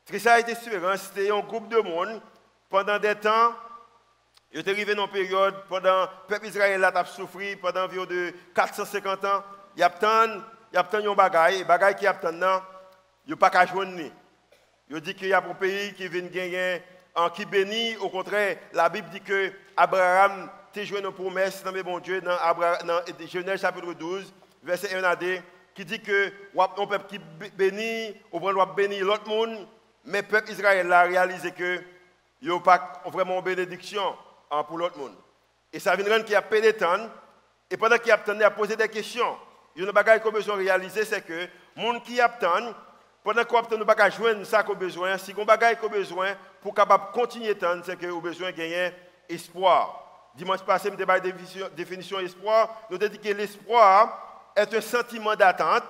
Tressailles d'espérance, c'était un groupe de monde pendant des temps. Il est arrivé dans une période pendant le peuple Israël a souffert pendant environ de 450 ans. Il y a un bagaille qui a non, il n'y a pas qu'à joindre. Il dit qu'il y a un pays qui vient gagner, qui bénit. Au contraire, la Bible dit que Abraham a joué une promesse dans le bon Dieu, dans Genèse chapitre 12, verset 1 à 2, qui dit que un peuple qui bénit, on doit bénir l'autre monde, mais le peuple Israël a réalisé que il n'y a pas vraiment une bénédiction pour l'autre monde. Et ça vient rendre qu'il y a peu de temps, et pendant qu'il attendait à poser des questions, il y a une chose qu'on a besoin de réaliser, c'est que les gens qui attendent, pendant qu'on attend, nous ne pouvons pas joindre ça qu'on a besoin. Si on a besoin pour capable continuer d'attendre, c'est qu'on a besoin de gagner espoir. Dimanche passé, nous avons une définition espoir. Nous avons dit que l'espoir est un sentiment d'attente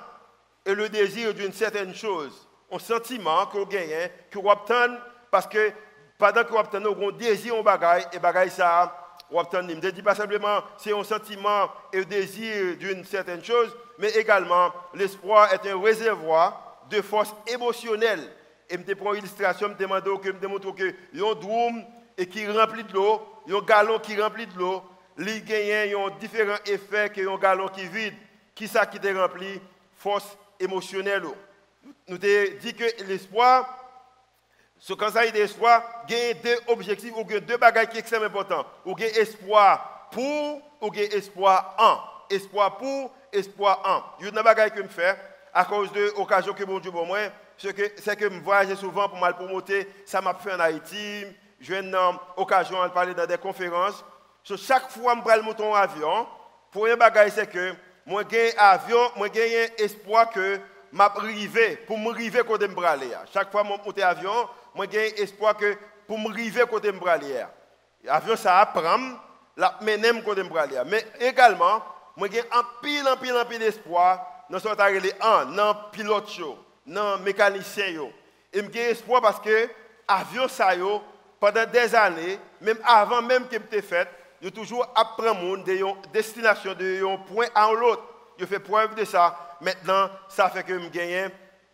et le désir d'une certaine chose. Un sentiment qu'on gagne, qu'on attend, parce que pendant qu'on attend, on désire un bagage, et bagage ça, on attend. Je ne dis pas simplement c'est un sentiment et un désir d'une certaine chose, mais également l'espoir est un réservoir de force émotionnelle. Et je prends une illustration, je me montre que il y a un drum qui remplit de l'eau, il y a un galon qui remplit de l'eau, il y a différents effets que un galon qui vide. Qui ça qui te rempli? Force émotionnelle. Nous avons dit que l'espoir, quand ça y est l'espoir, il y a deux objectifs ou deux bagages qui sont extrêmement importants. Il y a espoir pour ou il y a espoir en. Espoir pour, espoir en. Il y a un bagage que je fais à cause de l'occasion que mon Dieu pour moi, c'est que je voyage souvent pour mal promoter. Ça m'a fait en Haïti. Je viens une occasion de parler dans des conférences. Chaque fois que je monte en avion, pour un bagage, c'est que moi, j'ai un avion, moi, j'ai espoir que je arrive pour me arriver côté me aller. Chaque fois que je monte en avion, moi, j'ai espoir que pour me arriver côté me aller. L'avion, ça apprend, la menem côté me aller. Mais également, moi, j'ai un pile d'espoir dans ce que dans pilote, dans mécanicien. Et j'ai espoir parce que l'avion, ça pendant des années, même avant même que je fait, il toujours apprendre de une destination, de un point à l'autre. Je fais preuve de ça. Maintenant, ça fait que je gagne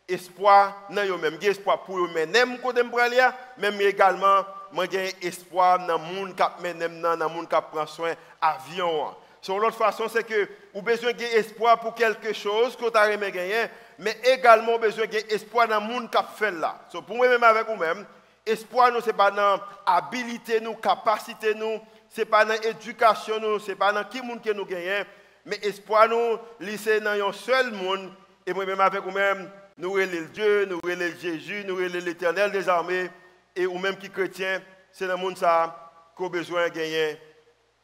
espoir dans eux-mêmes. J'ai espoir pour eux-mêmes, même également, je gagne espoir dans le monde qui prend soin de l'avion. Sur l'autre façon, c'est que vous avez besoin d'espoir pour quelque chose que vous avez gagné, mais également besoin d'espoir dans le monde qui fait là. Pour moi-même avec vous-même, espoir, ce n'est pas dans l'habilité, nous, capacité, nous, ce n'est pas dans l'éducation, nous, ce n'est pas dans qui monde que nous gagnons, mais espoir, nous, c'est dans un seul monde. Et moi-même avec vous-même, nous relèvons Dieu, nous relèvons Jésus, nous relèvons l'Éternel des armées, et vous-même qui chrétien, c'est dans le monde ça qu'on a besoin de gagner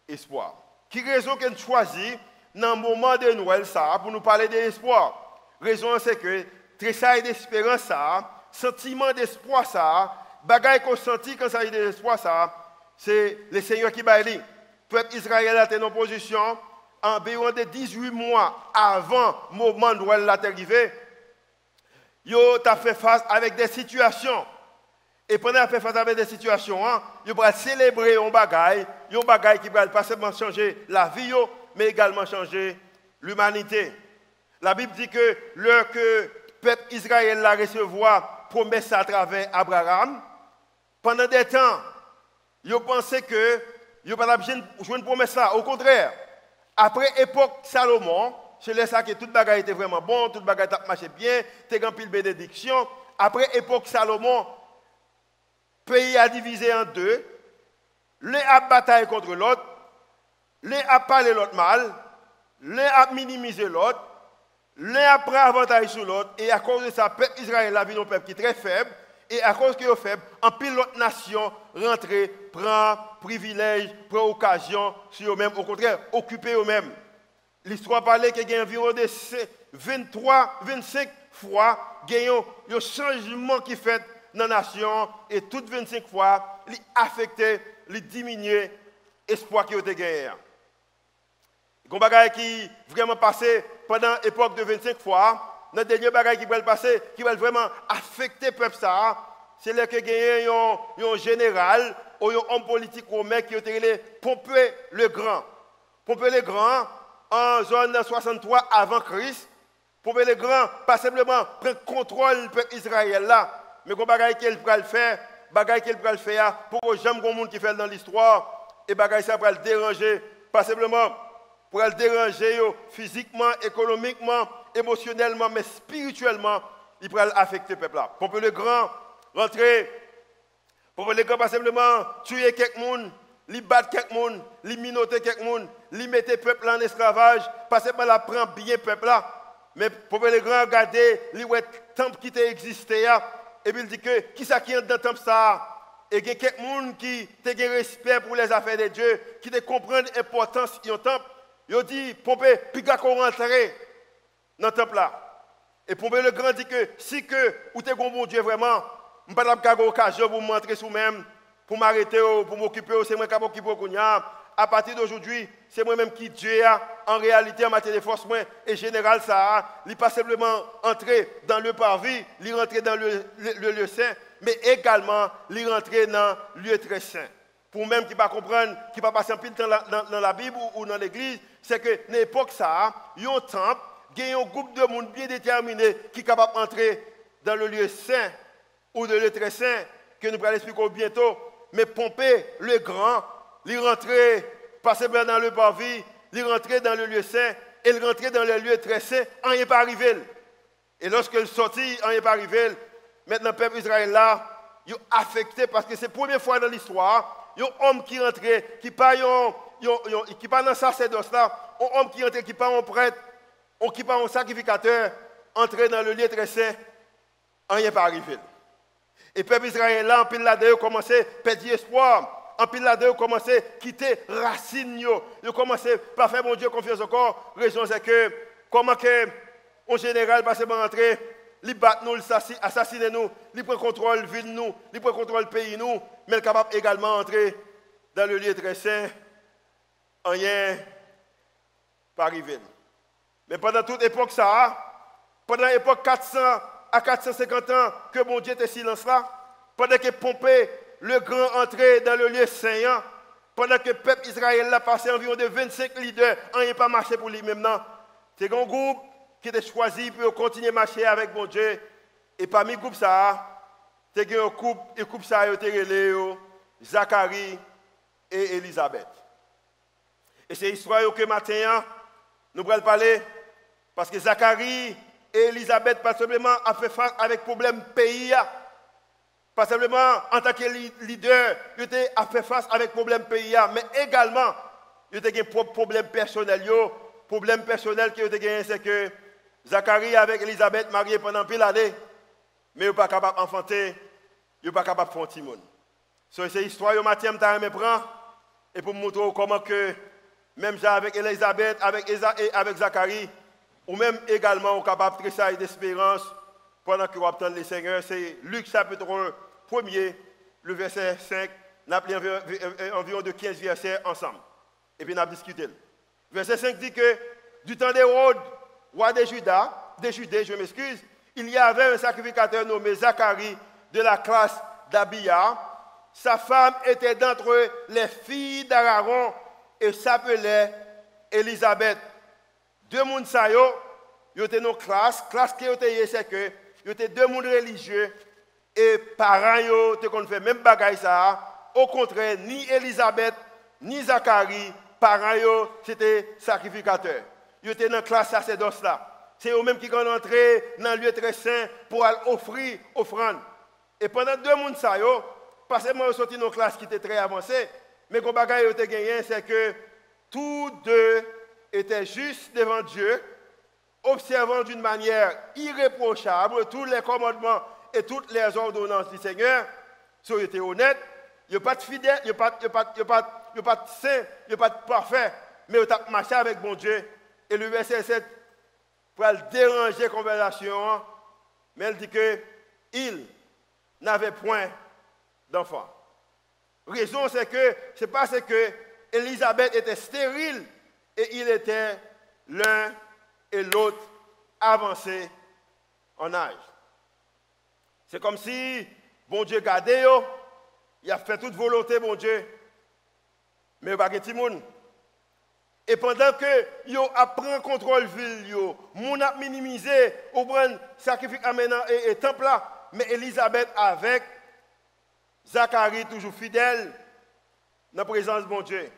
espoir. Qui raison qu'on choisit dans le moment de Noël ça pour nous parler d'espoir? Raison c'est que tressaille d'espérance ça, sentiment d'espoir ça, bagaille qu'on sentit quand ça y est d'espoir ça, c'est le Seigneur qui baille. Le peuple Israël a été en position environ de 18 mois avant le moment de Noël arrivé. Il a fait face avec des situations. Et pendant qu'il fait face avec des situations, il va célébrer un bagage qui va pas seulement changer la vie, mais également changer l'humanité. La Bible dit que le peuple Israël l'a recevoir promesse à travers Abraham, pendant des temps, ils pensaient que ils n'ont pas besoin de jouer une promesse là. Au contraire, après l'époque Salomon, c'est là ça que toute bagaille était vraiment bon, toute bagaille marchait bien, t'es grand pile bénédiction. Après l'époque Salomon, le pays a divisé en deux. L'un a bataillé contre l'autre, l'un a parlé l'autre mal, l'un a minimisé l'autre, l'un a pris avantage sur l'autre. Et à cause de ça, le peuple Israël a vu un peuple qui est très faible. Et à cause qu'il est faible, en pile l'autre nation rentre, prend privilège, prend occasion sur eux-mêmes. Au contraire, occuper eux-mêmes. L'histoire parlait qu'il y a environ 25 fois, il y a un changement qui fait dans la nation. Et toutes 25 fois, il affectait, il diminuait l'espoir qui a été gagné. Il y a un bagage qui vraiment passé pendant l'époque de 25 fois. Notre dernier bagage qui va passer, qui va vraiment affecter le peuple, c'est là que il y a un général ou un homme politique romain qui a été Pompée le Grand. Pompée le Grand, en zone 63 avant Christ, Pompée le Grand, pas simplement prendre contrôle du peuple Israël là, mais qu'on bagaille qu'elle peut le faire, bagaille qu'elle peut le faire pour jamais qu'on monde qui fait dans l'histoire et bagaille ça pour le déranger, pas simplement pour le déranger physiquement, économiquement, émotionnellement, mais spirituellement, il peut affecter le peuple là. Pour que le grand rentrer, pour que le grand pas simplement tuer quelqu'un, li battre quelqu'un, li minoter quelqu'un, li mettre le peuple en esclavage, pas simplement la prendre bien le peuple là, mais pour que les grands regarder, li ouais temple qui t'a existé et puis il dit que qui ça qui est dans le temple ça et il y a quelqu'un qui a un respect pour les affaires de Dieu, qui te comprend l'importance du temple, il dit pomper puis qu'on rentrer dans le temple là. Et pomper le grand dit que si que ou t'es bon Dieu vraiment, je ne peux pas avoir l'occasion pour m'entrer sous même pour m'arrêter, pour m'occuper, c'est moi qui m'occupe. À partir d'aujourd'hui, c'est moi-même qui Dieu a, en réalité, en matière de force, moi, et général, ça il pas simplement entrer dans le parvis, il rentrer dans le lieu saint, mais également, il rentrer dans le lieu très saint. Pour même qui ne pas comprendre, qui ne pas passer un peu de temps dans la Bible ou dans l'église, c'est que, à l'époque, ça, il y a un temple, il y a un groupe de monde bien déterminé qui est capable d'entrer dans le lieu saint ou dans le lieu très saint, que nous allons expliquer bientôt. Mais Pompée, le grand, il rentrait, passait dans le parvis, il rentrait dans le lieu saint, et il rentrait dans le lieu très saint, on n'est pas arrivé. Et lorsqu'il sortit, on n'est pas arrivé. Maintenant, le peuple Israël là, il est affecté parce que c'est la première fois dans l'histoire, il y a un homme qui rentrait, qui pas dans le sacerdoce là, un homme qui rentrait, qui pas un prêtre, qui pas un sacrificateur, entrer dans le lieu très saint, on n'est pas arrivé. Et le peuple Israël là, en pile là-dedans, commençait à perdre espoir. En pile là-dedans, commençait à quitter racines. Ils commençaient à faire mon Dieu confiance encore. La raison c'est que, comment que, en général, parce que rentrer, ils battent nous, ils assassinent nous, ils prennent contrôle de la ville, nous, ils prennent contrôle du pays, nous, mais ils sont capables également d'entrer dans le lieu très saint, rien pas arrivé. Mais pendant toute époque, pendant l'époque 400 à 450 ans, que mon Dieu était silence là, pendant que Pompée, le grand, entrait dans le lieu saint, pendant que le peuple Israël a passé environ de 25 leaders, on n'a pas marché pour lui-même. C'est un groupe qui était choisi pour continuer à marcher avec mon Dieu. Et parmi le groupe, c'est un couple ça a été Zacharie et Élisabeth. Et c'est l'histoire que matin, nous allons parler, parce que Zacharie et Élisabeth, pas simplement, a fait face avec problème pays. Pas simplement, en tant que leader, ils ont fait face avec problème pays, mais également, ils ont un problème personnel. Problème personnel qu'ils ont gagné, c'est que Zacharie avec Élisabeth mariés pendant pile d'années, mais ils ne sont pas capables d'enfanter, ils ne sont pas capables de faire un petit monde. C'est l'histoire que Mathieu m'a prend et pour montrer comment que, même avec Élisabeth, avec Zacharie, ou même également on est capable de tressailler d'espérance pendant que vous attendez le Seigneur. C'est Luc chapitre 1er, le verset 5. Nous avons environ de 15 versets ensemble. Et puis nous avons discuté. Verset 5 dit que du temps d'Hérode, roi des Judées, je m'excuse, il y avait un sacrificateur nommé Zacharie de la classe d'Abia. Sa femme était d'entre les filles d'Aaron et s'appelait Élisabeth. Deux mondes ça ils étaient dans classe qui était c'est que ils étaient deux mondes religieux et parents yo te qu'on fait même bagaille ça. Au contraire, ni Élisabeth ni Zacharie, parents yo c'était sacrificateurs. Ils étaient dans classe sacerdoce là. C'est eux même qui sont entrés dans le lieu très saint pour offrir offrande. Et pendant deux mondes ça pas seulement ils sont sortis dans classe qui était très avancée, mais qu'on bagaille yo te gagné c'est que tous deux étaient justes devant Dieu, observant d'une manière irréprochable tous les commandements et toutes les ordonnances du Seigneur. Ils étaient honnêtes, ils n'ont pas de fidèles, ils n'ont pas de saints, ils n'ont pas de parfaits, mais ils ont marché avec mon Dieu. Et le verset 7, pour déranger la conversation, mais elle dit qu'il n'avait point d'enfant. La raison, c'est parce que Élisabeth était stérile et il était l'un et l'autre avancés en âge. C'est comme si, bon Dieu gardait, il a fait toute volonté, bon Dieu, mais il n'y a pas de monde. Et pendant que yo apprend contrôle ville yo, mon a minimisé, ou prend sacrifice et temple là, mais Élisabeth avec Zacharie toujours fidèle dans la présence de mon Dieu.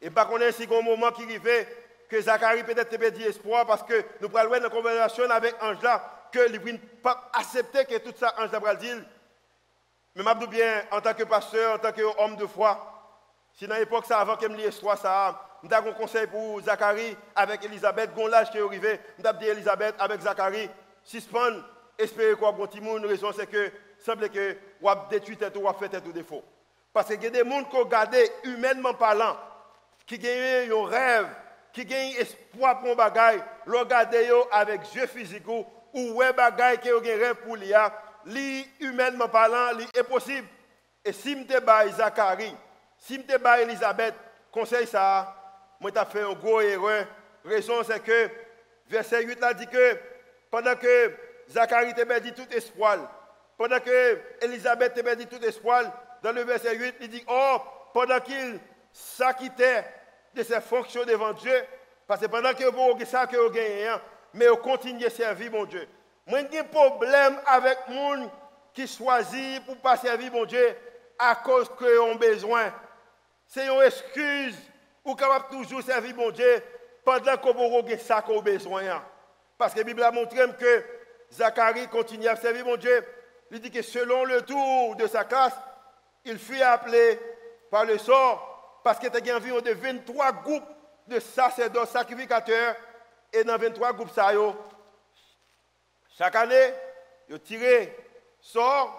Et par contre, c'est un moment qui arrivait que Zacharie peut-être perdu espoir parce que nous parlons dans la conversation avec Ange là, que il ne pas accepter que tout ça Ange va dire. Mais je dis bien, en tant que pasteur, en tant qu'homme de foi, si dans l'époque ça avant que me lise l'histoire ça, je donne un conseil pour Zacharie avec Élisabeth, gon l'âge qui est arrivé, je dis Élisabeth avec Zacharie, suspend, espérer quoi bon petit monde, raison c'est que semble que ou a détruit tête ou a fait tête ou défaut. Parce qu'il y a des gens qui regardent humainement parlant, qui gagnent un rêve, qui gagnent espoir pour un bagage, regarder avec yeux physiques ou ouais bagage qui ont un rêve pour l'IA, humainement parlant, est possible. Et si je te bats Zacharie, si je te bats Élisabeth, conseil ça, moi t'ai fait une grosse erreur. Raison c'est que verset 8 là dit que pendant que Zacharie t'a perdu tout espoir, pendant que Élisabeth t'a perdu tout espoir, dans le verset 8, il dit oh, pendant qu'il s'acquittait de ses fonctions devant Dieu, parce que pendant que vous avez ça que vous gagnez, mais vous continuez à servir mon Dieu. Moi, j'ai un problème avec les gens qui choisissent pour ne pas servir mon Dieu à cause qu'ils ont besoin. C'est une excuse ou capable toujours servir mon Dieu pendant que vous avez ça que vous avez besoin. Parce que la Bible a montré que Zacharie continue à servir mon Dieu. Il dit que selon le tour de sa classe, il fut appelé par le sort parce qu'il y a environ de 23 groupes de sacerdotes sacrificateurs et dans 23 groupes, chaque année, ils tirent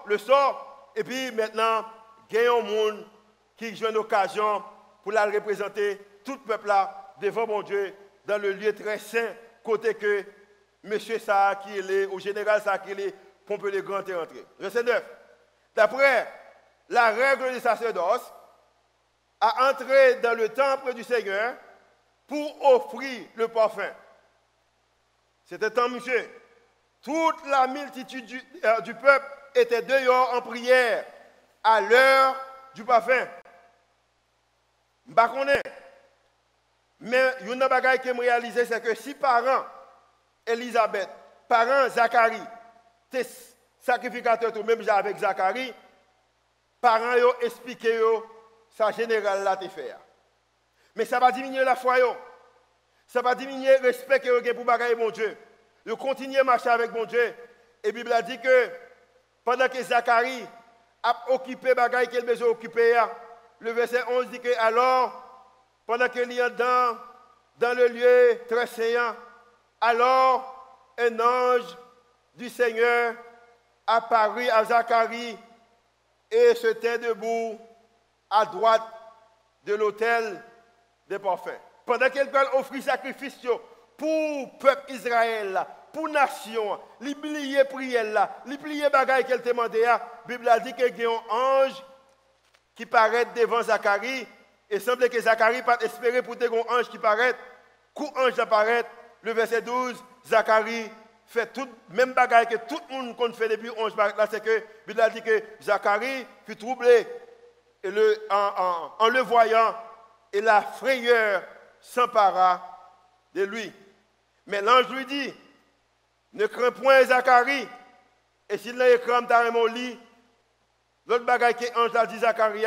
le sort et puis maintenant, il y a un monde qui joue une occasion pour la représenter tout le peuple là devant mon Dieu dans le lieu très saint, côté que monsieur ça qui est, au général ça qui est, Pompe le Grand est rentré. Verset 9. D'après la règle du sacerdoce, à entrer dans le temple du Seigneur pour offrir le parfum. C'était tant, monsieur. Toute la multitude du peuple était dehors en prière à l'heure du parfum. Je ne connais pas. Mais il y a une chose que je réalisé, c'est que si parents Élisabeth, parents Zacharie, tes sacrificateurs, tout même avec Zacharie, parents ont expliqué ça général là te faire. Mais ça va diminuer la foi, ça va diminuer le respect que vous avez pour bagaille mon Dieu. Vous continuez à marcher avec mon Dieu. Et la Bible a dit que pendant que Zacharie a occupé bagaille qu'il besoin occuper, le verset 11 dit que alors, pendant qu'il y a dans le lieu très saint, alors un ange du Seigneur apparut à Zacharie et se tint debout à droite de l'autel des parfums. Pendant qu'elle peut offrir sacrifice pour le peuple Israël, pour la nation, les plier prière, les plier bagaille qu'elle demandait, la Bible a dit qu'il y a un ange qui paraît devant Zacharie, et semble que Zacharie pas espérer pour un ange qui paraît. Quand ange apparaît, le verset 12, Zacharie fait tout même bagaille que tout le monde fait depuis ange paraît là, c'est que la Bible a dit que Zacharie fut troublé et en le voyant, et la frayeur s'empara de lui. Mais l'ange lui dit, ne crains point Zacharie, et s'il n'a écrit dans mon lit, l'autre bagaille que l'ange a dit Zacharie,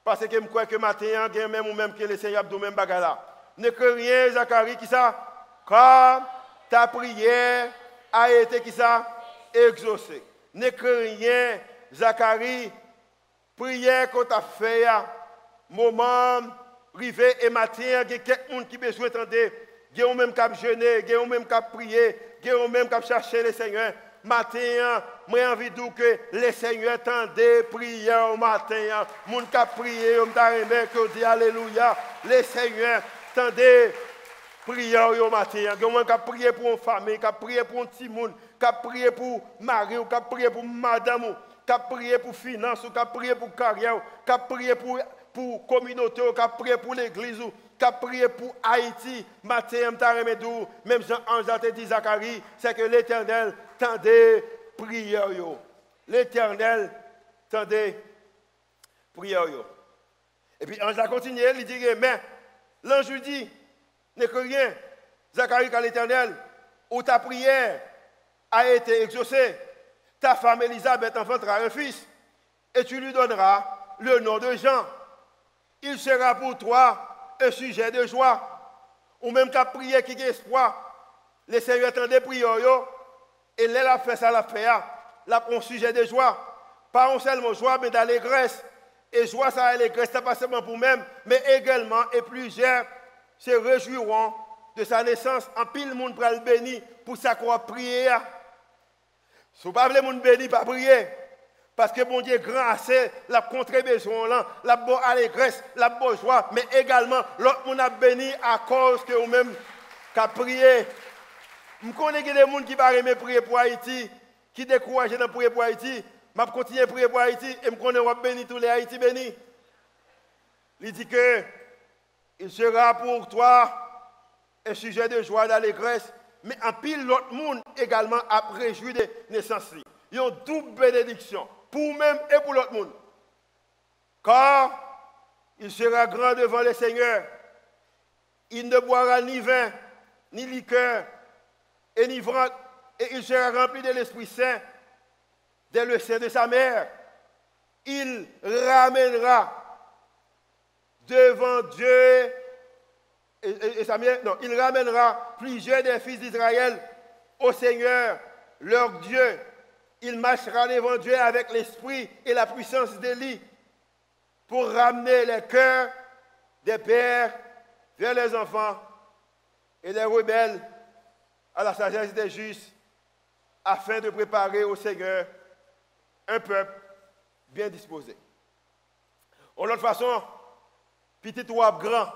parce que je crois que matin, il y a même ou même que le Seigneur a dit même bagaille là. Ne crains rien Zacharie, qui ça? Car ta prière a été qui ça? Exaucée. Ne crains rien Zacharie, prière qu'on t'a fait, moment, rivé et matin, il y a quelqu'un qui a besoin d'entendre. Il y a même qui a jeûné, il y a même qui a prié, il y a même qui a cherché le Seigneur. Matin, moi j'ai envie de dire que le Seigneur tendait prière au matin. Moun qui a prié, on t'a aimé, que dit alléluia. Le Seigneur tendait prière au matin. Il y a même qui a prié pour une famille, qui a prié pour un petit monde, qui a prié pour mari, qui a prié pour madame, qui a prié pour finance, qui a prié pour carrière, qui a prié pour communauté, qui a prié pour l'église, qui a prié pour Haïti. Matin, même Jean-Ange a dit Zacharie, c'est que l'Éternel tendait prière. L'Éternel tendait prière. Et puis Ange a continué, il dit, mais l'ange lui dit, n'est que rien, Zacharie, qu'à l'Éternel, où ta prière a été exaucée. ta femme Élisabeth enfantera un fils, et tu lui donneras le nom de Jean. Il sera pour toi un sujet de joie, ou même qu'à prier qui a espoir. Le Seigneur attendait prière, et là, la fait ça, la fait, là, un sujet de joie. Pas seulement joie, mais d'allégresse. Et joie, ça, allégresse, c'est pas seulement pour même, mais également, et plusieurs se réjouiront de sa naissance. En pile, le monde pour le bénir, pour ça qu'on va prier. Si vous ne voulez pas le monde béni, pas prier. Parce que bon Dieu est grand assez, la contre besoin, la bonne allégresse, la bonne joie, mais également, l'autre monde a béni à cause que vous-même qu'à prier. Je connais des gens qui ne veulent pas prier pour Haïti, qui découragent de prier pour Haïti. Je continue à prier pour Haïti et je connais qu'on bénir tous les Haïti bénis. Il dit que il sera pour toi un sujet de joie, d'allégresse, mais en pile l'autre monde également a réjoui de naissance. Il y a une double bénédiction, pour même et pour l'autre monde. Car il sera grand devant le Seigneur. Il ne boira ni vin, ni liqueur, et ni ivrogne, et il sera rempli de l'Esprit Saint dès le sein de sa mère. Il ramènera devant Dieu et sa mère, non, il ramènera plusieurs des fils d'Israël au Seigneur, leur Dieu. Il marchera devant Dieu avec l'esprit et la puissance d'Élie pour ramener les cœurs des pères vers les enfants et les rebelles à la sagesse des justes, afin de préparer au Seigneur un peuple bien disposé. De l'autre façon, petit ou grand,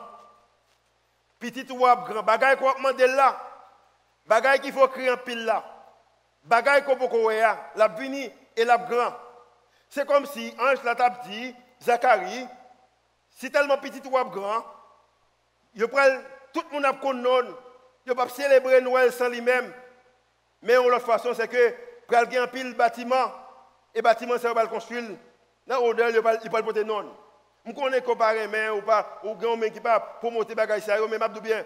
petit ou grand, bagaille qu'on demande là, bagaille qu'il faut créer en pile là, bagaille qu'on peut créer, la vini et la grand. C'est comme si Ange l'a dit, Zacharie, si tellement petit ou grand, il prend tout le monde a connu, il ne peut pas célébrer Noël sans lui-même. Mais de l'autre façon, c'est que pour aller en pile bâtiment, et bâtiment, ça va le construire. Dans l'odeur, il ne peut pas le porter non. Je connais comparer mais ou pas, ou grand qui pas pour monter bagage ça, mais m'a bien.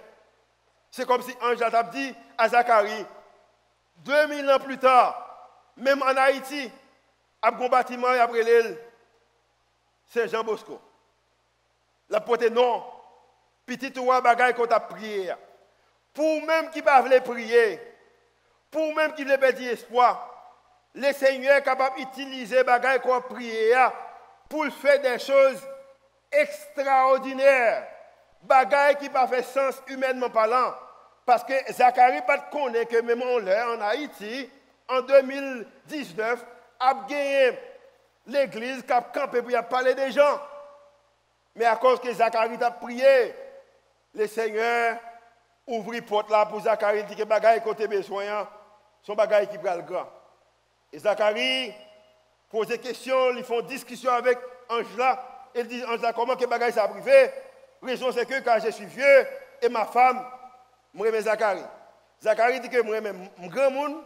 C'est comme si Ange a dit à Zacharie, 2000 ans plus tard, même en Haïti, il y a un bâtiment et après l'île, c'est Jean Bosco. La porter non, petit ou bagage qu'on a prié. Pour même qui ne peuvent pas prier, pour même qui ne peuvent pas espoir, le Seigneur est capable d'utiliser bagage qu'on a prié pour faire des choses extraordinaires, bagaille qui pas fait sens humainement parlant, parce que Zacharie pas connaît que même en Haïti, en 2019, a gagné l'église qui a campé pour parler des gens. Mais à cause que Zacharie a prié, le Seigneur ouvre la porte là pour Zacharie, dit que bagaille côté besoin, son bagaille qui prend le grand. Et Zacharie pose des questions, ils font discussion avec Ange là. Il dit, Ange là, comment que bagaille ça a privé? Raison c'est que quand je suis vieux et ma femme, moi j'aime Zacharie. Zacharie dit que moi j'aime grand monde.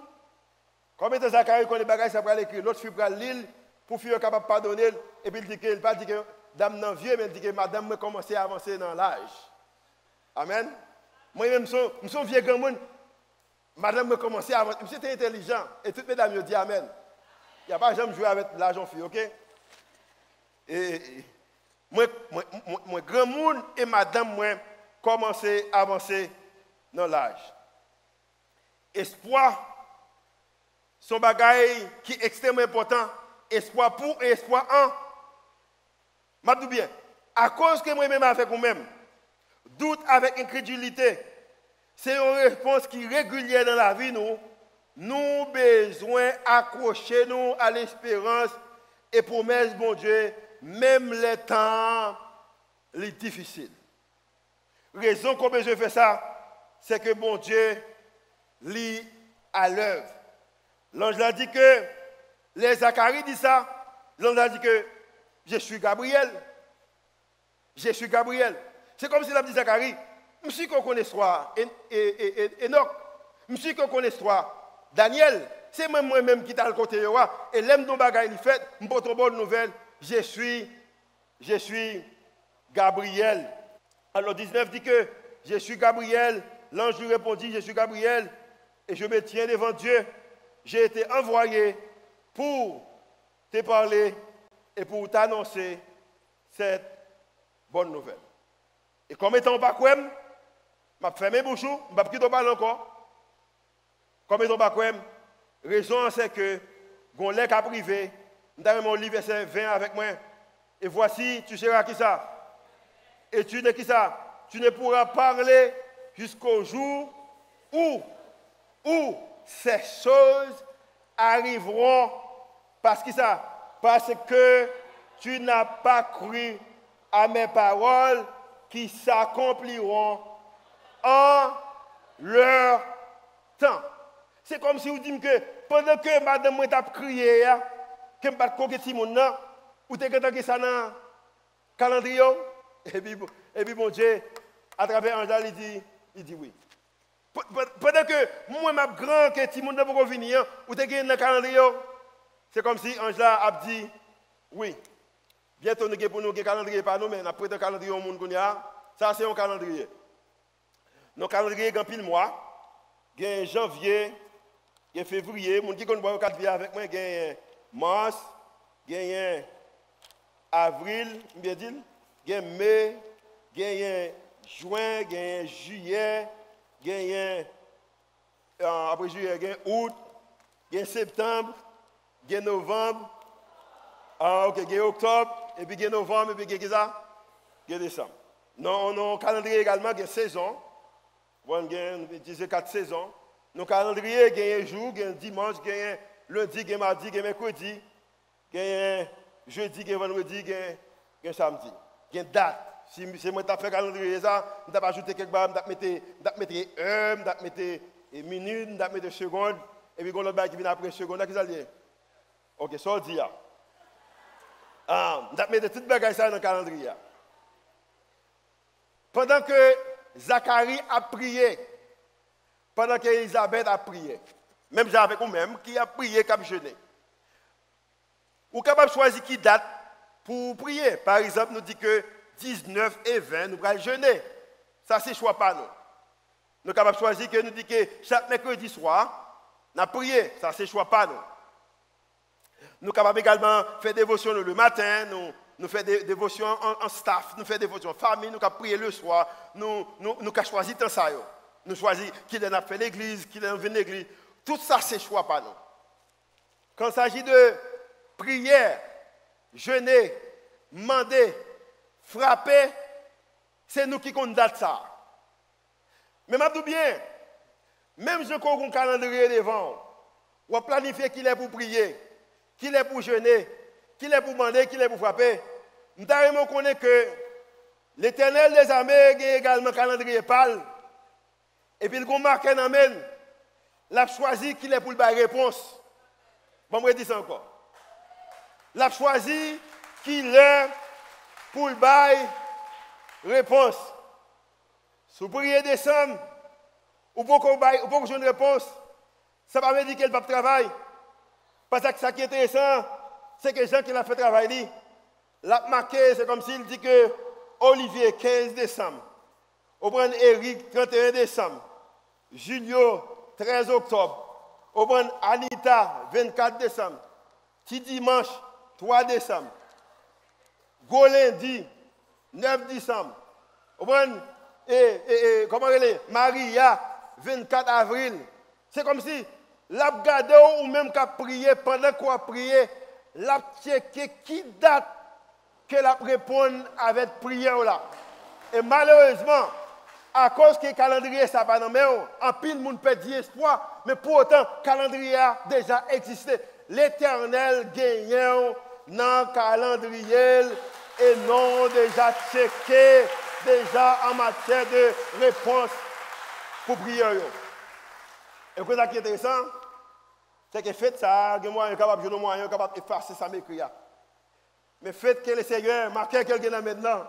Combien de Zacharie connaît bagaille ça pour l'écrire? L'autre fille pour l'île pour faire capable de pardonner. Et puis il dit que, pas dit que dame non vieux, mais il dit que madame me commencé à avancer dans l'âge. Amen. Moi-même, je suis vieux grand monde. Madame me commençait à avancer. C'était intelligent. Et toutes mesdames me disent Amen. Il n'y a pas jamais joué avec l'argent fille, ok? Et moi, grand monde et madame, moi, commencé à avancer dans l'âge. Espoir, son bagage qui est extrêmement important. Espoir pour et espoir en. Je dis bien, à cause que moi-même avec vous-même, doute avec incrédulité, c'est une réponse qui est régulière dans la vie, nous besoin accrocher nous à l'espérance et promesse, bon Dieu, même les temps les difficiles. Raison qu'on besoin faire ça, c'est que bon Dieu lit à l'œuvre. L'ange a dit que, les Zacharie dit ça, l'ange a dit que je suis Gabriel. Je suis Gabriel. C'est comme s'il a dit Zacharie, monsieur qu'on connaît l'histoire, Enoch, monsieur qu'on connaît l'histoire, Daniel, c'est même moi-même qui t'a le côté de roi, et l'aime dont bagaille il fait, je porte une bonne nouvelle, je suis Gabriel. Alors 19 dit que je suis Gabriel, l'ange lui répondit, je suis Gabriel, et je me tiens devant Dieu, j'ai été envoyé pour te parler et pour t'annoncer cette bonne nouvelle. Et comme étant pas quoi, je vais fermer bouche, je ne vais pas parler encore. Comme étant pas quoi, raison c'est que, gon lèk à privé, nous avons mon livre verset 20 avec moi. Et voici, tu seras qui ça? Et tu ne qui ça? Tu ne pourras parler jusqu'au jour où ces choses arriveront. Parce que ça? Parce que tu n'as pas cru à mes paroles qui s'accompliront en leur temps. C'est comme si vous dites que pendant que madame moi t'a crié, que je ne pas de petit monde, ou tu as ça dans le calendrier, et puis bon Dieu, à travers Angèle, il dit oui. Pendant que moi, ma grand, que petit monde ne peut pas venir, ou tu as dans le calendrier, c'est comme si Angèle a dit oui. Bientôt, nous avons un calendrier, pas nous, mais après le calendrier au monde, ça c'est un calendrier. Nos calendriers, il y a pile mois, il y a janvier, il y a février, mon qui connaît boire 4 avec moi, il y a mars, il y a avril, bien dit, il y a mai, il y a juin, il y a juillet, il y a après juillet, il y a août, il y a septembre, il y a novembre, il y a octobre, et puis il y a novembre, et puis il y a ça, il y a décembre. Nos calendrier également, il y a saison, il y a 4 saisons. Nos calendriers, il y a un jour, il y a un dimanche, il y a un lundi, il y a un mardi, il y a un mercredi, il y a un jeudi, il y a un vendredi, il y a un samedi. Il y a une date. Si moi je fais un calendrier, je vais ajouter quelque chose, je vais mettre heure, je vais mettre minute, je vais mettre seconde, et puis l'autre qui vient après seconde, qu'est-ce que ça dit? Ok, ça dit. Je vais mettre toutes les choses dans le calendrier. Pendant que Zacharie a prié, pendant qu'Élisabeth a prié, même avec vous-même, qui a prié, qui a jeûné. Vous êtes capable de choisir qui date pour prier. Par exemple, nous dit que 19 et 20, nous allons jeûner. Ça, c'est choix pas nous. Nous sommes capables de choisir que nous dit que chaque mercredi soir, nous prié. Ça, c'est choix pas nous. Nous sommes capables également de faire des dévotions le matin, nous faisons des dévotions en staff, nous faisons des dévotions en famille, nous avons prié le soir, nous avons choisi tant ça. Nous choisissons qui a fait l'église, qui a venu l'église. Tout ça, c'est choix pas nous. Quand il s'agit de prière, jeûner, demander, frapper, c'est nous qui comptons ça. Mais je dis bien, même si on a un calendrier devant, on va planifier qu'il est pour prier, qu'il est pour jeûner, qu'il est pour demander, qu'il est pour frapper. Nous devons connaître que l'Éternel des armées a également un calendrier pâle. Et puis, il a marqué dans le il a choisi qu'il est pour le réponse. Bon, je vais dire ça encore. Il a choisi qu'il est pour le réponse. Si vous priez décembre, ou pour que vous ayez une réponse, ça ne veut pas dire qu'il va travailler. Parce que ce qui est intéressant, c'est que les gens qui ont fait travail, l'a marqué, c'est comme s'il dit que Olivier, 15 décembre, on prend Eric, 31 décembre, Julio, 13 octobre, on prend Anita, 24 décembre, petit dimanche, 3 décembre, go lundi, 9 décembre, on prend comment elle est, Maria, 24 avril. C'est comme si l'a gardé ou même qu'à prier pendant qu'on a prié, l'a checké qui date que la répond avec prière là. Et malheureusement, à cause que le calendrier ça pas dans en pile monde perd espoir, mais pour autant le calendrier a déjà existé. L'Éternel gagne dans le calendrier et non déjà checké déjà en matière de réponse pour prière. Et ce qui est intéressant, c'est que fait ça, il y a moyen capable de moyen capable d'effacer ça m'écrit. Mais faites que le Seigneur marque quelqu'un maintenant.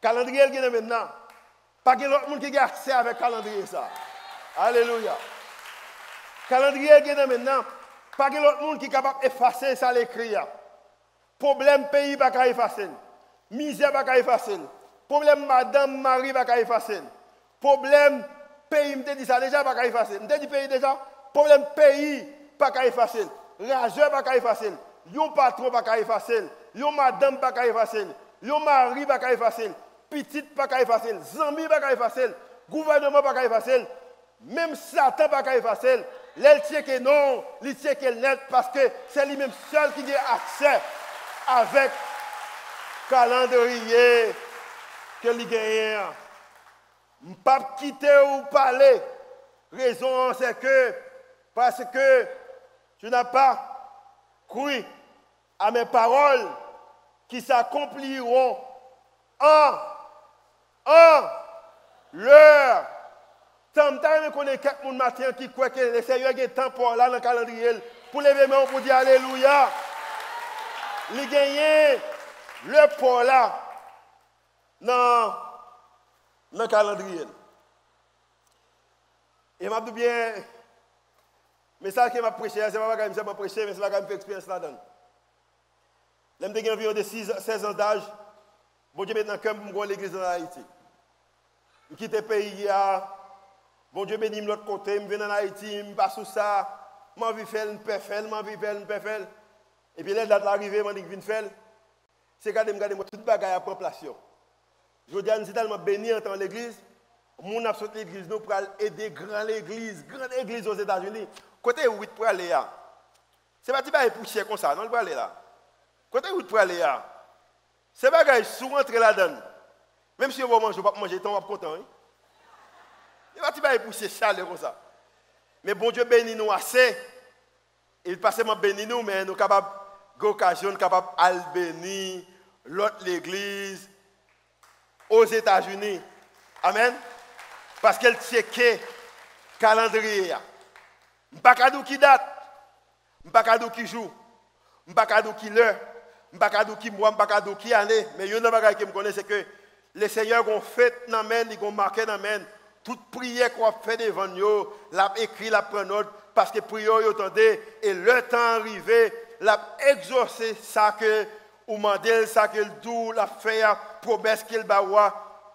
Calendrier qui est maintenant. Pas que l'autre monde qui a accès avec calendrier ça. Alléluia. Calendrier qui est maintenant. Pas que l'autre monde qui est capable d'effacer ça l'écrit. Problème pays pas qu'à effacer. Misère pas qu'à effacer. Problème madame Marie pas qu'à effacer. Problème pays me dit ça déjà pas qu'à effacer. Me dit pays déjà. Problème pays pas qu'à effacer. rageur pas effacer, yon patron pas effacer, yon madame pas effacer, yon mari pas effacer, petite pas effacer, zami pas effacer, gouvernement pas effacer, même Satan pas effacer. L'elle tient que non, il tient que net parce que c'est lui-même seul qui a accès avec calendrier que lui gagne. Je ne peux pas quitter ou parler. Raison c'est que parce que tu n'as pas cru à mes paroles qui s'accompliront en leur. Tant que je connais quelqu'un matin qui croit que le Seigneur a un temps pour là dans le calendrier pour lever mains pour dire Alléluia. Il gagne le pour là dans le calendrier. Et je dis bien, mais ça que je prêché, c'est pas que je prêché, mais c'est pas que je fais expérience là-dedans. Je suis environ de 16 ans d'âge. Bon Dieu, maintenant, comme je suis l'église en Haïti. Je quitte le pays. Bon Dieu bénit de l'autre côté, je viens en Haïti, je passe sous ça, je vais faire, je peux faire. Et puis là, date l'arrivée, je viens faire. C'est quand je regarde toute bagaille à prendre place. Je dis, je suis tellement béni en tant l'église. Mon absolue l'église, nous pour aider grande église aux États-Unis. Côté 8 pour aller là. C'est pas petit pour cher comme ça, non, pour aller là. Côté 8 pour aller là. C'est pas que souvent rentrer là-dedans. Même si on va manger, on va pas manger, on va content. Il va pas pousser chaleur comme ça. Mais bon Dieu bénit nous assez. Il pas seulement bénit nous, mais nous sommes capables d'occasion, capables de bénir l'autre l'église aux États-Unis. Amen. Parce qu'elle check le calendrier. Je ne sais pas qui date, je ne sais pas qui joue, je ne sais pas qui l'heure, je ne sais pas qui mois, je ne sais pas qui année. Mais il y a une chose que je connais, c'est que le Seigneur a fait dans main, il a marqué dans main. Toute prière qu'on fait devant nous, l'a écrit, l'a pris note, parce que prière, vous entendez, et le temps arrivé, l'a exaucé ça que vous demandez, ça que le doux, l'a fait, promesse qu'il va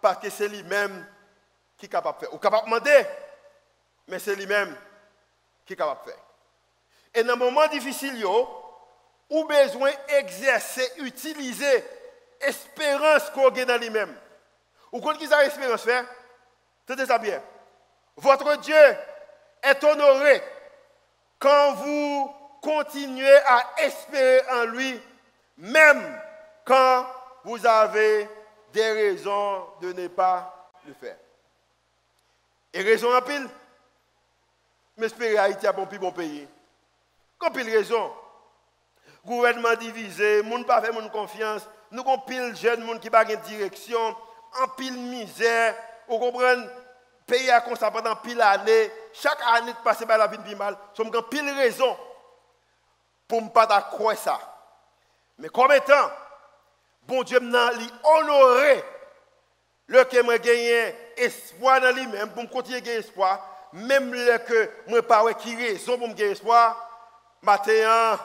parce que c'est lui-même qui est capable de faire. Vous capable de demander, mais c'est lui-même qui est capable de faire. Et dans un moment difficile, vous avez besoin d'exercer, utiliser l'espérance qu'on a dans lui-même. Vous connaissez qui ça l'espérance faire? Tenez ça bien. Votre Dieu est honoré quand vous continuez à espérer en lui, même quand vous avez des raisons de ne pas le faire. Et raison en pile, mais espérer Haïti a bon plus bon pays. Quand pile raison, gouvernement divisé, monde pas fait mon confiance, nous avons pile jeunes monde qui pas de direction, en pile misère. Vous comprenez? Pays a comme ça pendant pile d'années. Chaque année de passer par la vie de mal. Nous avons pile raison pour ne pas croire ça. Mais comme étant, bon Dieu m'a honoré le que m'a gagné espoir dans lui-même pour me continuer à gagner espoir. Même le que moi pas qui raison pour me gagner espoir. Maintenant,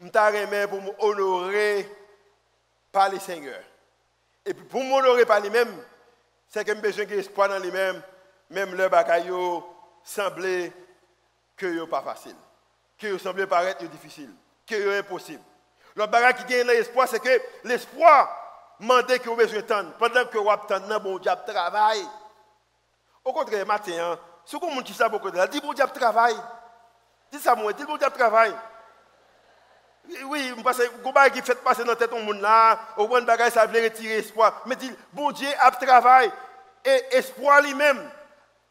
je t'ai pour m'honorer par le Seigneur. Et puis pour m'honorer par lui-même, c'est que j'ai besoin d'espoir dans lui-même, même le bagaille semblait que ce pas facile, que semblait paraître difficile, que c'est impossible. Le bagage qui gagne l'espoir, c'est que l'espoir demande que vous besoin de temps. Pendant que vous attendez, bon Dieu travail. Au contraire, matin, si vous qui savent beaucoup de là, dis bon Dieu travail. Dis ça moi, dis bon Dieu travail. Oui, parce que vous qui fait passer dans la tête au monde là, au point de bagage, ça veut retirer espoir. Mais dit, bon Dieu a travail. Et espoir lui-même,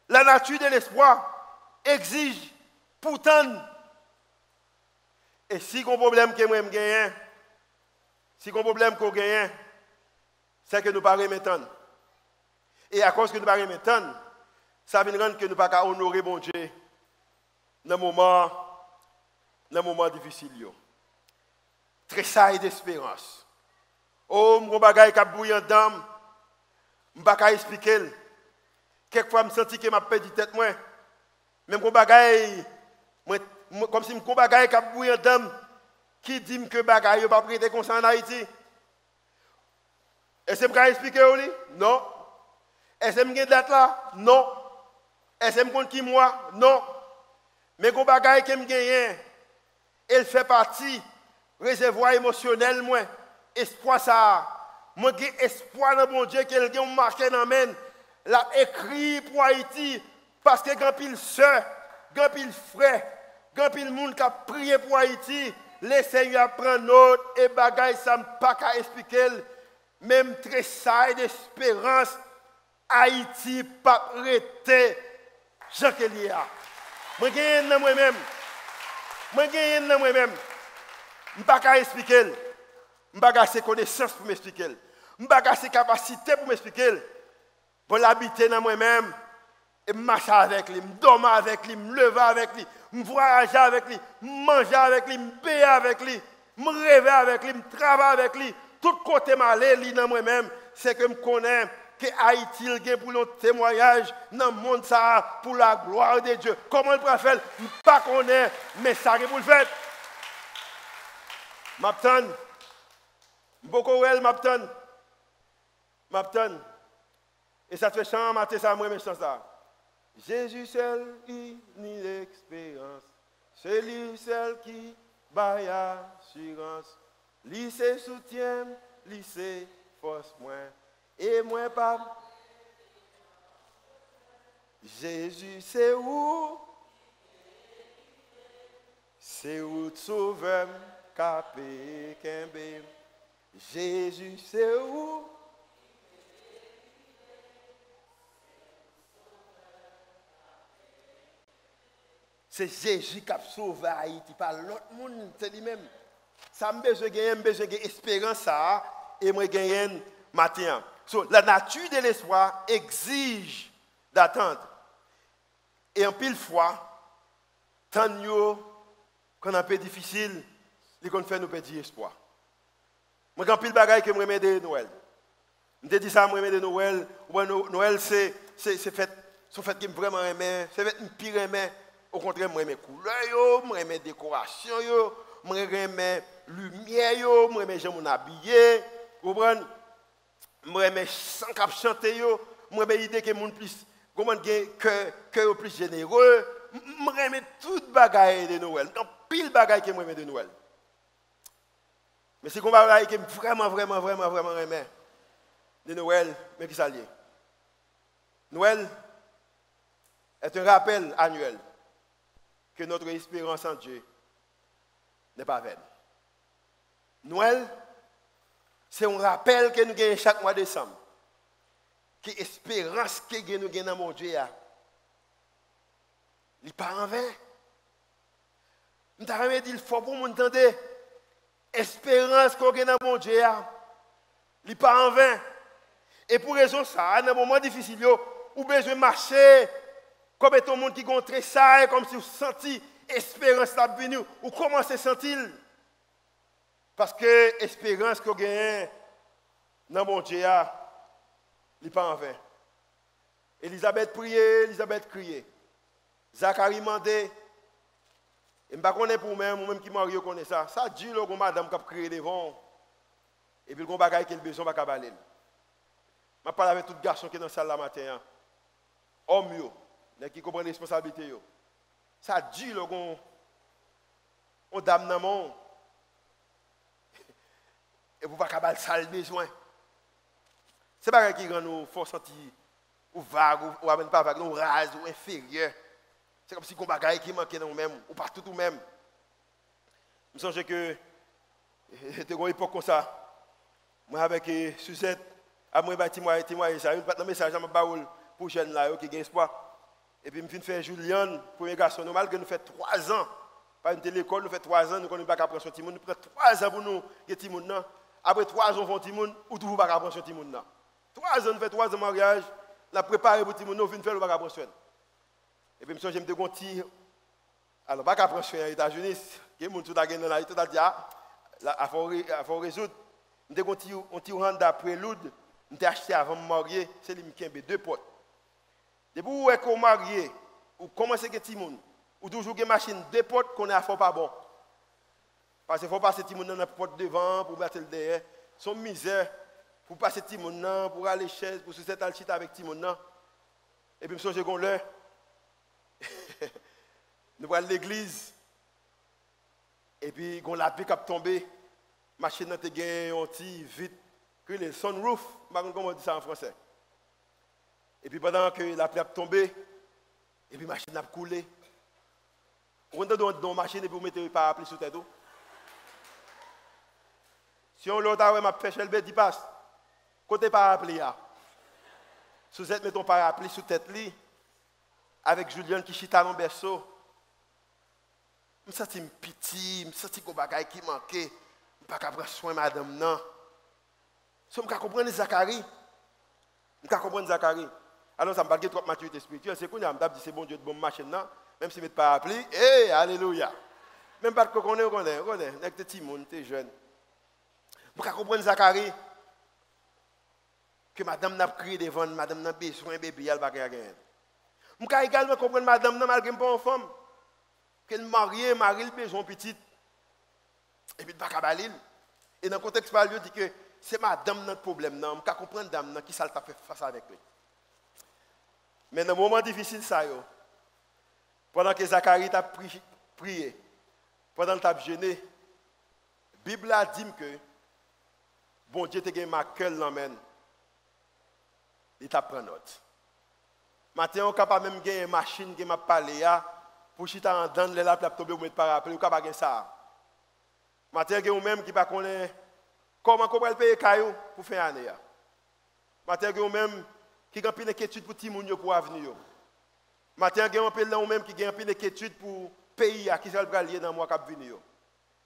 la nature de l'espoir exige pourtant. Et si un problème que moi gagne, si un problème qu'on gagne, c'est que nous ne pouvons pas remettre. Et à cause que nous ne pouvons pas remettre, ça veut dire que nous ne pouvons pas honorer bon Dieu dans le moment difficile. Tressaille d'espérance. Oh, mon bagage qui a bouillant d'âme, je ne peux pas expliquer. Quelquefois, je me sens que je perdu tête. Même mon bagage, comme si mon bagage qui a bouillant d'âme, qui dit que bagage ne pas prêter comme ça en Haïti. Est-ce que je peux expliquer? Non. Est-ce que je peux date là? Non. Est-ce que je peux qui moi? Non. Mais mon bagage que je gagne, Elle fait partie réservoir émotionnel moi. Espoir ça. Moi j'ai espoir dans mon Dieu qu'elle a marqué dans men. L'a écrit pour Haïti parce que grand pile sœur, grand pile frère, grand pile monde qui a prié pour Haïti, le Seigneur prend note et bagaille ça me pas qu'à expliquer même tressaille d'espérance Haïti pas arrêté Jean Kelia. Moi gagne dans moi-même. Moi gagne dans moi-même. Je ne peux pas expliquer. Je ne peux pas assez connaissance pour m'expliquer. Je ne peux pas assez capacité pour m'expliquer. Pour l'habiter dans moi-même. Et marcher avec lui, me dormir avec lui, me lever avec lui, me voyager avec lui, me manger avec lui, me payer avec lui, me rêver avec lui, me travailler avec lui. Tout côté malé, lui dans moi-même, c'est que je connais que Haïti est pour notre témoignage dans le monde ça pour la gloire de Dieu. Comment il peut faire? Je ne sais pas connaître, mais ça pour le faire. M'attend. Beaucoup elle m'attend. M'attend. Et ça te fait chanter matin ça moi même ça. Jésus seul qui nie l'expérience, c'est lui seul qui baille assurance. Lui c'est soutien, lui c'est force moins. Et moi pas. Jésus c'est où sauveur capé kembe. Jésus c'est où. C'est Jésus qui a sauvé Haïti, pas l'autre monde, c'est lui-même. Ça me besoin d'espérance ça et moi gagner matin. So, la nature de l'espoir exige d'attendre. Et en pile fois, tant qu'on a un peu difficile, il qu'on fait nous perdre espoir. Moi quand pile bagaille que moi de Noël. Je te dis ça moi de Noël, Noël c'est fait qui vraiment aimé, c'est fait une pire aimé. Au contraire, moi j'aime couleurs, moi j'aime décoration, moi j'aime lumière, moi j'aime mon habillé, vous comprenez? Moi j'aime sans cap chanter, moi j'aime l'idée que mon plus comment que plus généreux, moi j'aime toute bagaille de Noël, donc pile bagaille que moi j'aime de Noël. Mais c'est qu'on va que vraiment aimé de Noël, mais qui ça lié? Noël est un rappel annuel que notre espérance en Dieu n'est pas vaine. Noël, c'est un rappel que nous gagnons chaque mois de décembre. Que l'espérance que nous gagnons dans mon Dieu, il n'est pas en vain. Nous avons dit qu'il faut pour nous entendre. L'espérance qu'on gagne dans mon Dieu, il n'est pas en vain. Et pour raison ça, dans un moment difficile, vous avez besoin de marcher. Comme tout le monde qui gontre ça, comme si vous sentiez l'espérance là venir, ou commencez à sentir. Parce que l'espérance que vous gagnez dans mon Dieu, il n'est pas en vain. Elisabeth priait, Elisabeth criait. Zacharie demandait, et je ne sais pas pour moi-même qui marie, connaît ça. Ça dit, que madame qui a créé devant, et puis le bagage qui a besoin de cabaler. Je parle avec tout garçon qui est dans la salle la matin. Homme, qui comprend les responsabilités. Ça dit qu'on dame dans le monde. Et vous ne pouvez pas ça le besoin. Ce n'est pas ce qui rend nous fort sentir ou vague, ou même pas vague, ou rase, ou inférieur. C'est comme si on bagaille qui manquait dans nous-mêmes, ou partout nous-mêmes. Je me sens que c'était une époque comme ça. Moi avec Suzette, à moi témoigner ça, un message à ma baoule pour les jeunes là qui ont espoir. Et puis je fais Julien, premier garçon normal, que nous fait 3 ans. Par une l'école, nous fait 3 ans, nous ne connaissons pas apprendre sur Timoun. Nous prenons 3 ans pour nous get Timoun. Après 3 ans, on fait Timoun, ou toujours pas apprendre sur Timoun. 3 ans, nous fait 3 ans de mariage, nous avons préparé pour Timoun, nous venons faire le bagage apprendre. Et puis, je me suis dit, alors, pas qu'apprendre aux États-Unis, qui est tout à l'heure, tout à dit, il faut résoudre. Je me suis dit, on tire Honda Prélude, je acheté avant de me marier, c'est lui qui a 2 potes. Depuis que vous êtes marié, ou commencez à Timoun, ou toujours une machine 2 potes qu'on a fait pas bon. Parce qu'il faut passer Timoun dans la porte devant pour mettre le derrière. Son misère pour passer Timoun, pour aller chaise, pour se settre avec Timoun. Et puis, je me suis dit, nous allons à l'église. Et puis, quand la pluie est tombée, la machine a été un petit vite, que le sunroof, je ne sais pas comment on dit ça en français. Et puis, pendant que la pluie est tombée, et puis la machine a coulé. Vous avez dans la machine et puis vous mettez le parapluie sous tête. Si on l'autre a fait le bête, il passe. Côté parapluie, sous cette mettons parapluie sous tête li, avec Julien qui chita dans le berceau. Je me sens petit, je me sens que bagay qui manquait. Je ne peux pas prendre soin de madame non. Si je comprends Zacharie. Je comprends Zacharie. Alors ça me parle trop de maturité spirituelle, c'est qu'on a dit c'est bon Dieu de bonne machine là, même si je ne mets pas parapluie, alléluia. Même pas que on connaît, avec des petits monde, t'es jeune. Je comprends Zacharie. Que madame n'a pas crié devant, madame n'a pas besoin de bébé, elle va pas gagner. Je peux également comprendre madame n'a malgré pas en femme. Qu'elle marie le besoin petite. Et puis de pas cabalir. Et dans le contexte par lui, dit que c'est madame notre problème. Je peux comprendre madame qui ça t'a fait face avec lui. Mais dans le moment difficile, ça, pendant que Zacharie t'a prié, pendant qu'il t'a jeûné, la Bible a dit que bon Dieu t'a gagné ma cœur l'emmène. Il t'a pris note. Maintenant, on est capable même de gagner une machine qui m'a parlé pour chita en dans les lapes tomber ou mettre parapluie, on capable gagner ça. Maintenant, on même qui pas connaît comment on peut payer caillou pour faire année. Maintenant, on même qui a une inquiétude pour Timounio pour l'avenir. Maintenant, on même qui a une inquiétude pour pays qui va lier dans le mois qui venir.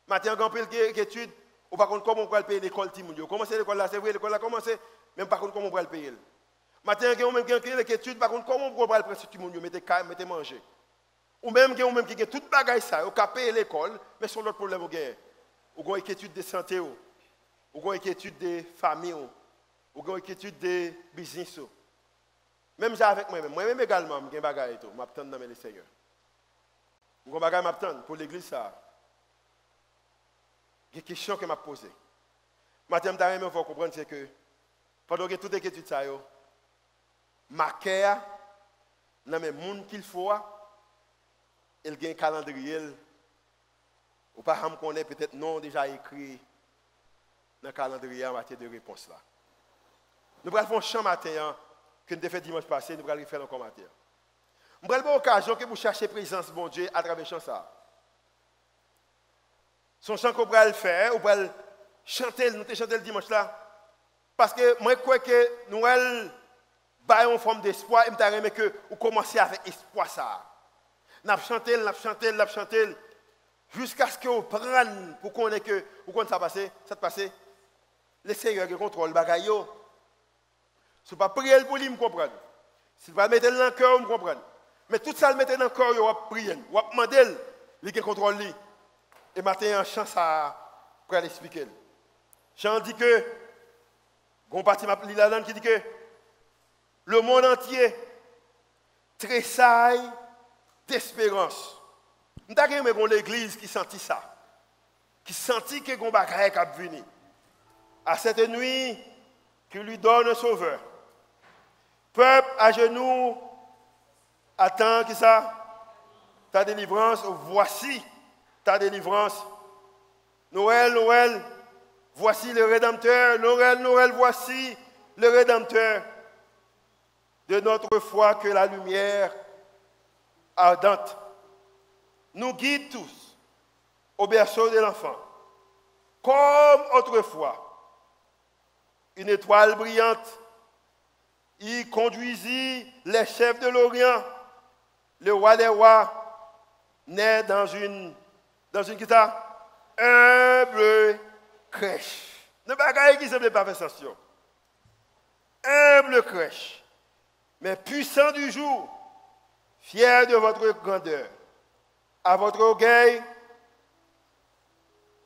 Maintenant, on a une inquiétude ou par contre comment on peut payer l'école Timounio. Comment c'est l'école là, c'est vrai l'école là commencé, même par contre comment on peut le payer. Maintenant, on même qui a une inquiétude par contre comment on peut le payer Timounio, mettez manger. Ou même qui a toute bagaille ça, on peut payer l'école, mais c'est l'autre problème au gain. Ou une inquiétude de santé, ou une inquiétude de famille, ou une inquiétude de business. Même ça avec moi-même. Moi-même également, je suis bagaille et tout. Je m'attends dans le Seigneur. Je suis bagaille m'attendre pour l'église ça. Il y a une question que m'a posée. Maintenant, il faut comprendre c'est que pendant que toute inquiétude ça ma cœur dans le monde qu'il faut, il y a un calendrier. Ou pas me connaît peut-être non déjà écrit dans le calendrier en matière de réponse là. Nous allons faire un chant matin que nous avons fait dimanche passé, nous allons faire encore matin. Nous allons avoir l'occasion que vous cherchez la présence de bon Dieu à travers le chant ça. Son chant qu'on va le faire, on va le chanter, nous chanter le dimanche là. Parce que moi je crois que nous allons avoir une forme d'espoir et je veux que vous commencez avec espoir ça. Nous allons chanter. Jusqu'à ce que vous preniez pour qu'on ait que, vous connaissez ça passe, le Seigneur qui contrôle le bagage. Si vous ne pas prier pour lui, vous comprenez. Si vous ne pas mettre dans le cœur, vous comprenez. Mais tout ça, vous mettez dans le cœur, vous priez. Vous demandez, lui qui contrôle lui. Et maintenant, un chant pour l'expliquer. Chant dit que, on partit là-dedans qui dit que, le monde entier tressaille d'espérance. Nous avons l'église qui sentit ça. Qui sentit que les bagaille qui venir. À cette nuit, qui lui donne un sauveur. Peuple à genoux, attends qui ça? Ta délivrance, voici ta délivrance. Noël, Noël, voici le Rédempteur. Noël, Noël, voici le Rédempteur. De notre foi que la lumière ardente nous guide tous au berceau de l'enfant. Comme autrefois, une étoile brillante y conduisit les chefs de l'Orient. Le roi des rois naît dans une humble crèche. Ne pas qui ne semble pas faire sensation. Humble crèche, mais puissant du jour, fier de votre grandeur. À votre orgueil,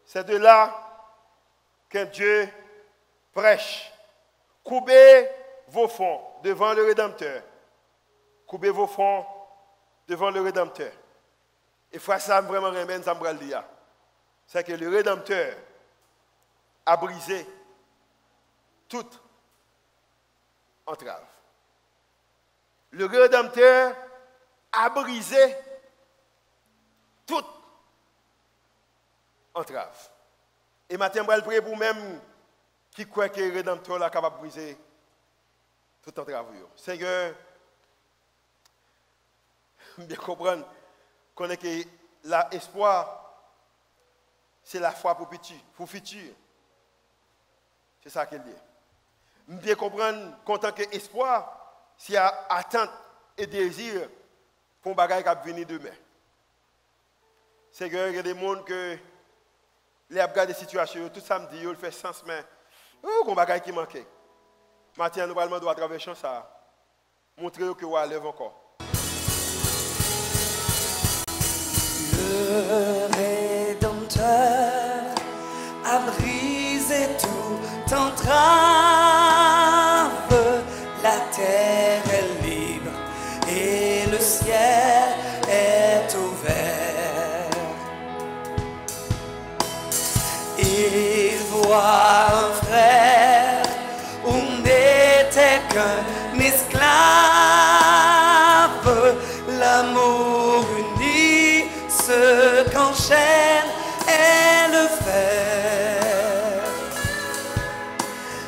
c'est de là qu'un Dieu prêche. Coupez vos fonds devant le Rédempteur. Coupez vos fonds devant le Rédempteur. Et frère, ça vraiment remède, ça me dire. C'est que le Rédempteur a brisé toute entrave. Le Rédempteur a brisé toute entrave. Et maintenant, je vais prier pour même qui croit que le Rédempteur est capable de briser tout entrave. Seigneur, bien comprendre qu'on est que l'espoir, c'est la foi pour petit, pour futur. C'est ça qu'il dit. Bien comprendre qu'en tant qu'espoir, s'il y a attente et désir pour un bagage qui va venir demain. Seigneur, il y a des gens que les regardent des situations, tout samedi, ils font sens, mais il y a un bagage qui manque. Maintenant, nous allons à travers ça, montrer que vous allez encore. Le Rédempteur a brisé tout entrave, la terre est libre et le ciel est ouvert. Il voit un frère où n'était qu'un esclave, l'amour uni ce qu'enchaîne est le fer,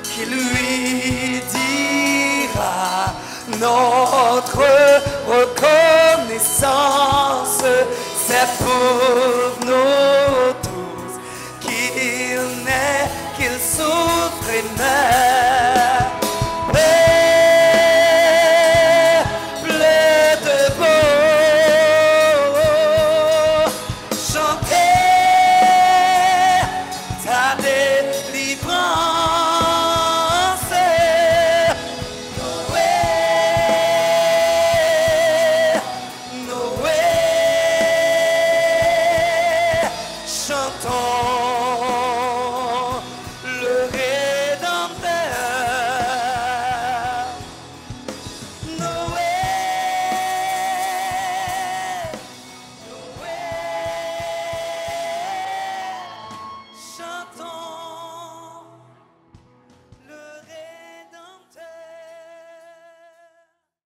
qui lui dira notre reconnaissance, c'est pour nous tous qu'il naît, qu'il souffre et meurt. Chantez ta délivrance.